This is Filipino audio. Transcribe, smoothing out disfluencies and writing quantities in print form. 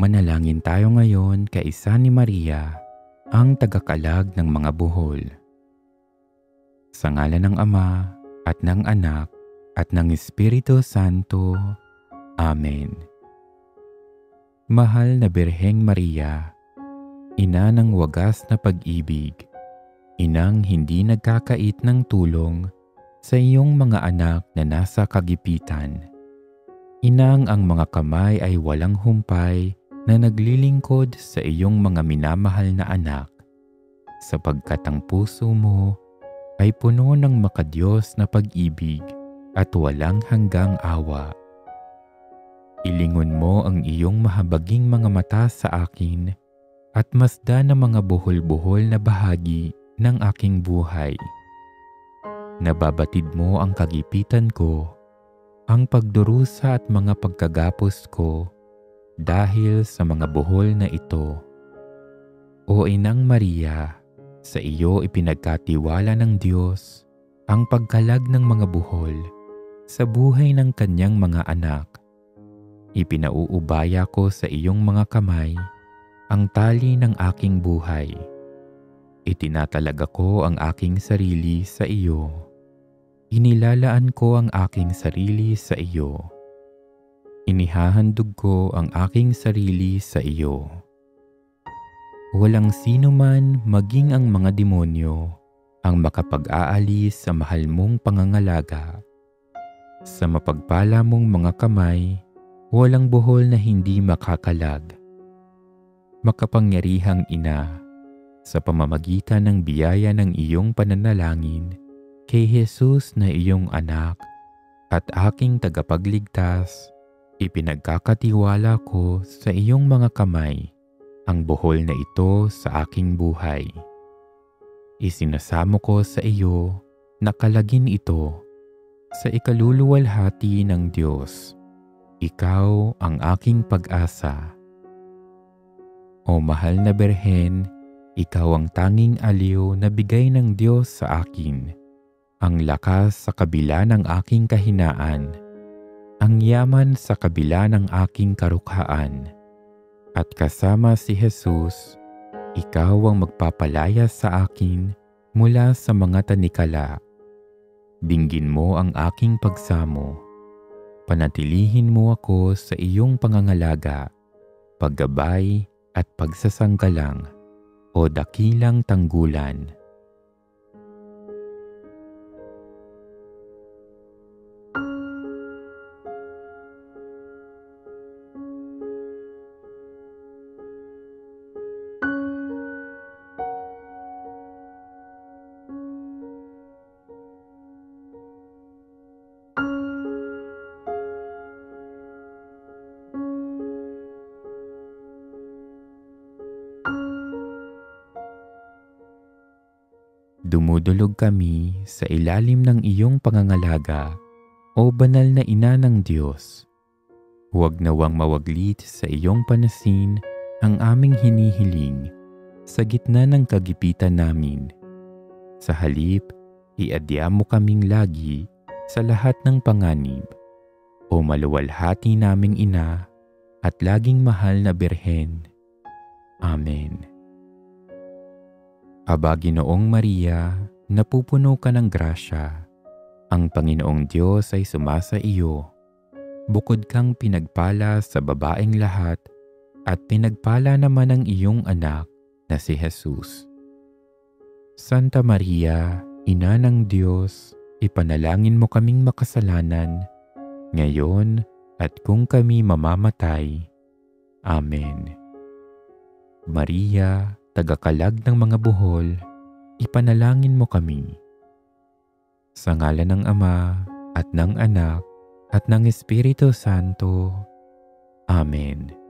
Manalangin tayo ngayon kay Isa ni Maria, ang tagakalag ng mga buhol. Sa ngalan ng Ama at ng Anak at ng Espiritu Santo. Amen. Mahal na Birheng Maria, Ina ng wagas na pag-ibig, Inang hindi nagkakait ng tulong sa iyong mga anak na nasa kagipitan. Inang ang mga kamay ay walang humpay na naglilingkod sa iyong mga minamahal na anak, sapagkat ang puso mo ay puno ng makadiyos na pag-ibig at walang hanggang awa. Ilingon mo ang iyong mahabaging mga mata sa akin at masdan ng mga buhol-buhol na bahagi ng aking buhay. Nababatid mo ang kagipitan ko, ang pagdurusa at mga pagkagapos ko dahil sa mga buhol na ito. O Inang Maria, sa iyo ipinagkatiwala ng Diyos ang pagkalag ng mga buhol sa buhay ng kanyang mga anak. Ipinauubaya ko sa iyong mga kamay ang tali ng aking buhay. Itinatalaga ko ang aking sarili sa iyo. Inilalaan ko ang aking sarili sa iyo. Inihahandog ko ang aking sarili sa iyo. Walang sino man, maging ang mga demonyo, ang makapag-aalis sa mahal mong pangangalaga. Sa mapagpala mong mga kamay, walang buhol na hindi makakalag. Makapangyarihang Ina, sa pamamagitan ng biyaya ng iyong pananalangin kay Jesus na iyong anak at aking tagapagligtas, ipinagkakatiwala ko sa iyong mga kamay ang buhol na ito sa aking buhay. Isinasamo ko sa iyo na kalagin ito sa ikaluluwalhati ng Diyos. Ikaw ang aking pag-asa. O mahal na Birhen, ikaw ang tanging aliw na bigay ng Diyos sa akin, ang lakas sa kabila ng aking kahinaan, ang yaman sa kabila ng aking karukhaan. At kasama si Jesus, ikaw ang magpapalaya sa akin mula sa mga tanikala. Dinggin mo ang aking pagsamo. Panatilihin mo ako sa iyong pangangalaga, paggabay at pagsasanggalang, o dakilang tanggulan. Dumudulog kami sa ilalim ng iyong pangangalaga, o banal na Ina ng Diyos. Huwag nawang mawaglit sa iyong panasin ang aming hinihiling sa gitna ng kagipitan namin. Sa halip, iadya mo kaming lagi sa lahat ng panganib, o maluwalhati naming Ina at laging mahal na Birhen. Amen. Aba, Ginoong Maria, napupuno ka ng grasya. Ang Panginoong Diyos ay sumasa iyo. Bukod kang pinagpala sa babaeng lahat, at pinagpala naman ang iyong anak na si Jesus. Santa Maria, Ina ng Diyos, ipanalangin mo kaming makasalanan, ngayon at kung kami mamamatay. Amen. Maria, tagakalag ng mga buhol, ipanalangin mo kami. Sa ngalan ng Ama at ng Anak at ng Espiritu Santo. Amen.